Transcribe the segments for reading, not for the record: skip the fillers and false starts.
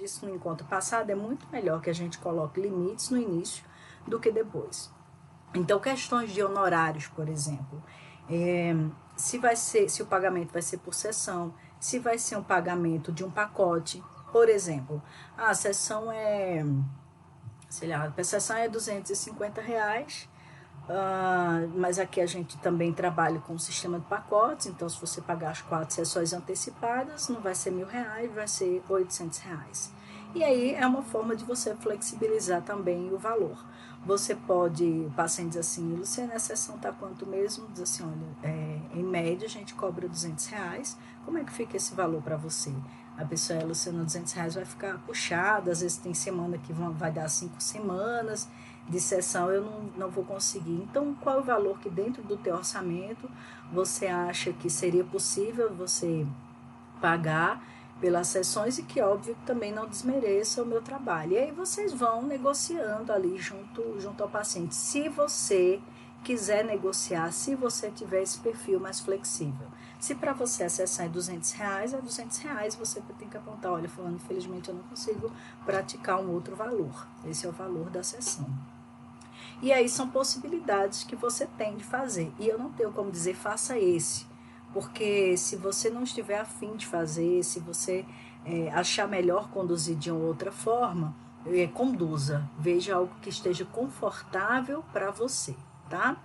disse no encontro passado, é muito melhor que a gente coloque limites no início do que depois. Então, questões de honorários, por exemplo, se o pagamento vai ser por sessão, se vai ser um pagamento de um pacote, por exemplo, a sessão sei lá, a sessão é R$ 250, mas aqui a gente também trabalha com um sistema de pacotes, então se você pagar as 4 sessões antecipadas, não vai ser R$ 1.000, vai ser R$ 800. E aí é uma forma de você flexibilizar também o valor. Você pode, o paciente diz assim, Luciana, a sessão tá quanto mesmo? Diz assim, olha, em média a gente cobra R$ 200, como é que fica esse valor para você? A pessoa, Luciana, R$ 200 vai ficar puxada, às vezes tem semana que vai dar 5 semanas de sessão, eu não vou conseguir. Então, qual é o valor que dentro do teu orçamento você acha que seria possível você pagar pelas sessões e que, óbvio, também não desmereça o meu trabalho. E aí vocês vão negociando ali junto ao paciente. Se você quiser negociar, se você tiver esse perfil mais flexível. Se para você a sessão é R$ 200, R$ 200 você tem que apontar, olha, fulano, infelizmente eu não consigo praticar um outro valor. Esse é o valor da sessão. E aí são possibilidades que você tem de fazer. E eu não tenho como dizer, faça esse. Porque se você não estiver afim de fazer, se você achar melhor conduzir de uma outra forma, conduza. Veja algo que esteja confortável para você, tá?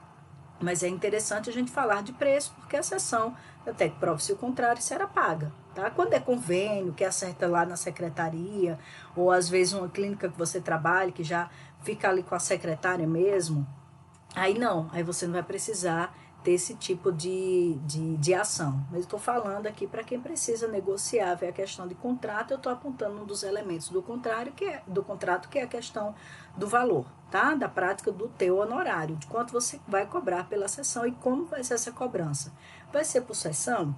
Mas é interessante a gente falar de preço, porque a sessão, até que prove se o contrário, será paga, tá? Quando é convênio, que acerta lá na secretaria, ou às vezes uma clínica que você trabalha, que já fica ali com a secretária mesmo, aí não, aí você não vai precisar ter esse tipo de ação. Mas eu estou falando aqui para quem precisa negociar, ver a questão de contrato, eu estou apontando um dos elementos do contrato, que é a questão do valor, tá? Da prática do teu honorário, de quanto você vai cobrar pela sessão e como vai ser essa cobrança. Vai ser por sessão?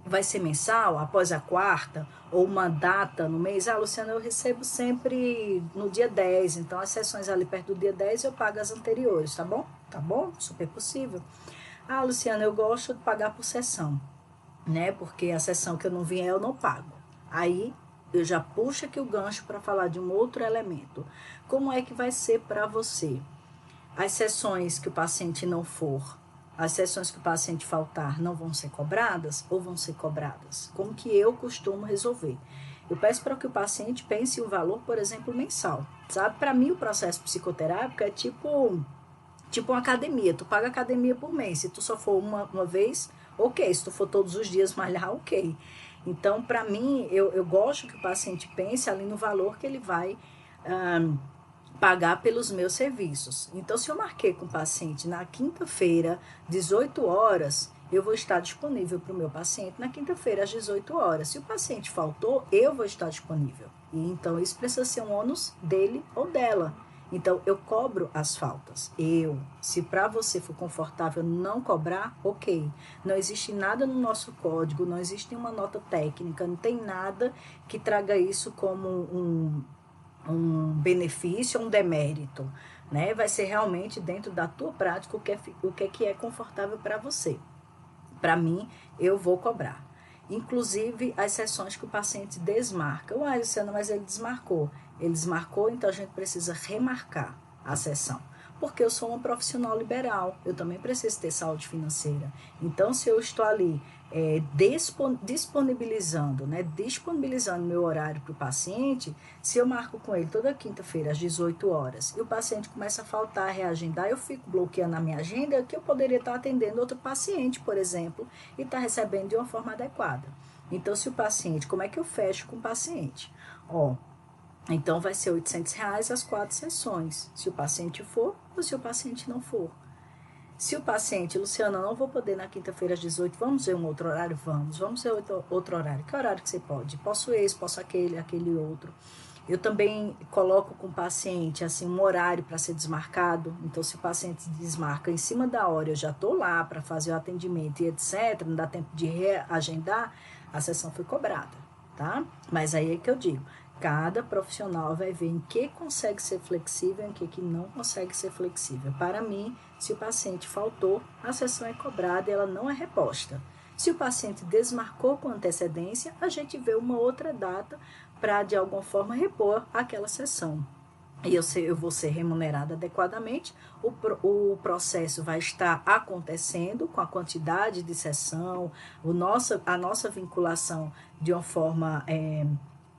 Vai ser mensal, após a quarta, ou uma data no mês? Ah, Luciana, eu recebo sempre no dia 10, então as sessões ali perto do dia 10 eu pago as anteriores, tá bom? Tá bom? Super possível. Ah, Luciana, eu gosto de pagar por sessão, né? Porque a sessão que eu não vier eu não pago. Aí eu já puxo aqui o gancho para falar de um outro elemento. Como é que vai ser para você? As sessões que o paciente não for, as sessões que o paciente faltar não vão ser cobradas ou vão ser cobradas? Como que eu costumo resolver? Eu peço para que o paciente pense o valor, por exemplo, mensal. Sabe, para mim o processo psicoterápico é tipo uma academia. Tu paga academia por mês. Se tu só for uma vez, ok. Se tu for todos os dias malhar, ok. Então, para mim, eu gosto que o paciente pense ali no valor que ele vai pagar pelos meus serviços. Então, se eu marquei com o paciente na quinta-feira, 18 horas, eu vou estar disponível para o meu paciente na quinta-feira, às 18 horas. Se o paciente faltou, eu vou estar disponível. E então, isso precisa ser um ônus dele ou dela. Então, eu cobro as faltas. Se para você for confortável não cobrar, ok. Não existe nada no nosso código, não existe uma nota técnica, não tem nada que traga isso como um benefício ou um demérito, né? Vai ser realmente dentro da tua prática o que é confortável para você. Para mim, eu vou cobrar. Inclusive, as sessões que o paciente desmarca. Uai, Luciana, mas ele desmarcou. Ele desmarcou, então a gente precisa remarcar a sessão. Porque eu sou uma profissional liberal, eu também preciso ter saúde financeira. Então, se eu estou ali disponibilizando meu horário para o paciente, se eu marco com ele toda quinta-feira às 18 horas e o paciente começa a faltar, a reagendar, eu fico bloqueando a minha agenda que eu poderia estar atendendo outro paciente, por exemplo, e estar recebendo de uma forma adequada. Então, se o paciente, como é que eu fecho com o paciente? Então vai ser R$ 800 as 4 sessões, se o paciente for ou se o paciente não for. Se o paciente, Luciana, não vou poder na quinta-feira às 18, vamos ver um outro horário? Vamos ver outro horário. Que horário que você pode? Posso esse, posso aquele outro. Eu também coloco com o paciente assim, um horário para ser desmarcado. Então, se o paciente desmarca em cima da hora, eu já estou lá para fazer o atendimento e etc., não dá tempo de reagendar, a sessão foi cobrada, tá? Mas aí é que eu digo, cada profissional vai ver em que consegue ser flexível e em que não consegue ser flexível. Para mim, se o paciente faltou, a sessão é cobrada e ela não é reposta. Se o paciente desmarcou com antecedência, a gente vê uma outra data para, de alguma forma, repor aquela sessão. E eu vou ser remunerada adequadamente, o processo vai estar acontecendo com a quantidade de sessão, a nossa vinculação de uma forma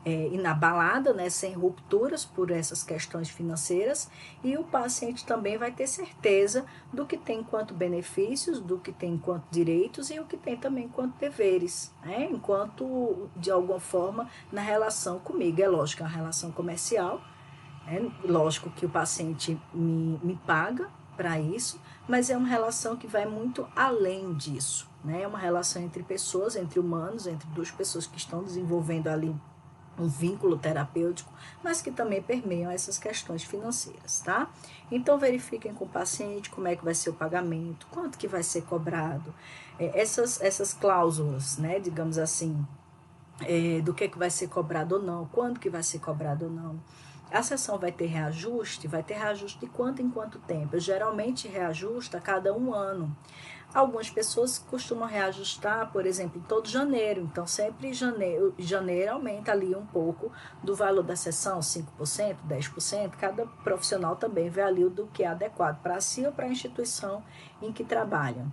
inabalada, né, sem rupturas por essas questões financeiras, e o paciente também vai ter certeza do que tem enquanto benefícios, do que tem enquanto direitos e o que tem também enquanto deveres, né, enquanto, de alguma forma, na relação comigo. É lógico, é uma relação comercial. É lógico que o paciente me paga para isso, mas é uma relação que vai muito além disso, né? É uma relação entre pessoas, entre humanos, entre duas pessoas que estão desenvolvendo ali um vínculo terapêutico, mas que também permeiam essas questões financeiras, tá? Então, verifiquem com o paciente como é que vai ser o pagamento, quanto que vai ser cobrado, essas cláusulas, né, digamos assim, do que vai ser cobrado ou não, quando que vai ser cobrado ou não. A sessão vai ter reajuste de quanto em quanto tempo? Eu geralmente reajusto a cada 1 ano. Algumas pessoas costumam reajustar, por exemplo, todo janeiro. Então, sempre janeiro aumenta ali um pouco do valor da sessão, 5%, 10%. Cada profissional também vê ali o do que é adequado para si ou para a instituição em que trabalha.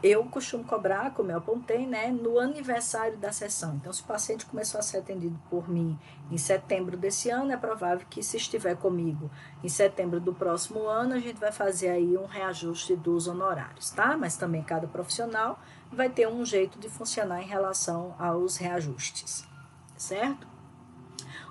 Eu costumo cobrar, como eu apontei, né, no aniversário da sessão. Então, se o paciente começou a ser atendido por mim em setembro desse ano, é provável que, se estiver comigo em setembro do próximo ano, a gente vai fazer aí um reajuste dos honorários, tá? Mas também cada profissional vai ter um jeito de funcionar em relação aos reajustes, certo?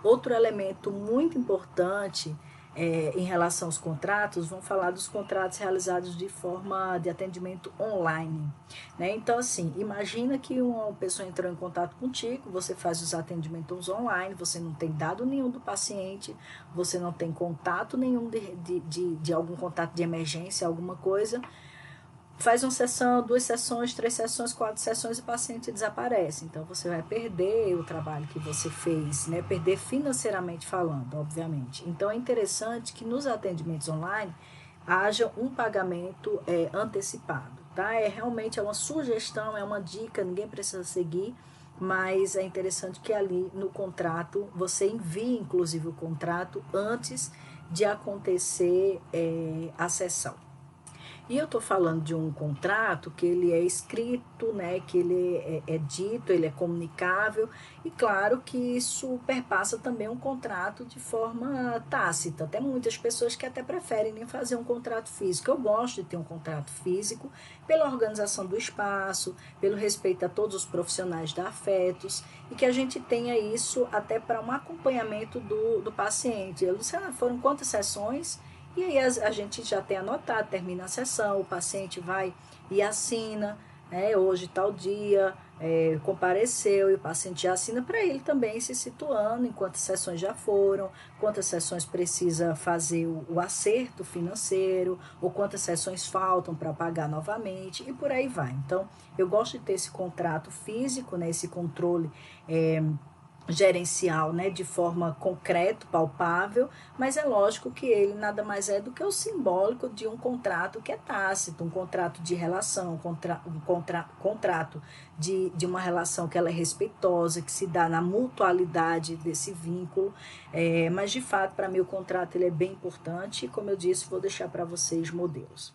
Outro elemento muito importante em relação aos contratos, vamos falar dos contratos realizados de forma de atendimento online, né? Então, assim, imagina que uma pessoa entrou em contato contigo, você faz os atendimentos online, você não tem dado nenhum do paciente, você não tem contato nenhum de algum contato de emergência, alguma coisa. Faz uma sessão, 2 sessões, 3 sessões, 4 sessões e o paciente desaparece. Então, você vai perder o trabalho que você fez, né? Perder financeiramente falando, obviamente. Então, é interessante que nos atendimentos online haja um pagamento antecipado, tá? Realmente uma sugestão, é uma dica, ninguém precisa seguir, mas é interessante que ali no contrato, você envie, inclusive, o contrato antes de acontecer a sessão. E eu estou falando de um contrato que ele é escrito, né, que ele é dito, ele é comunicável, e claro que isso perpassa também um contrato de forma tácita. Tem muitas pessoas que até preferem nem fazer um contrato físico. Eu gosto de ter um contrato físico pela organização do espaço, pelo respeito a todos os profissionais da Afetos, e que a gente tenha isso até para um acompanhamento do paciente. Luciana, foram quantas sessões? E aí a gente já tem anotado, termina a sessão, o paciente vai e assina, né, hoje tal dia, compareceu, e o paciente já assina para ele também se situando em quantas sessões já foram, quantas sessões precisa fazer o acerto financeiro, ou quantas sessões faltam para pagar novamente, e por aí vai. Então, eu gosto de ter esse contrato físico, né, esse controle gerencial, né, de forma concreta, palpável, mas é lógico que ele nada mais é do que o simbólico de um contrato que é tácito, um contrato de relação, contrato de uma relação que ela é respeitosa, que se dá na mutualidade desse vínculo, mas de fato, para mim, o contrato ele é bem importante e, como eu disse, vou deixar para vocês modelos.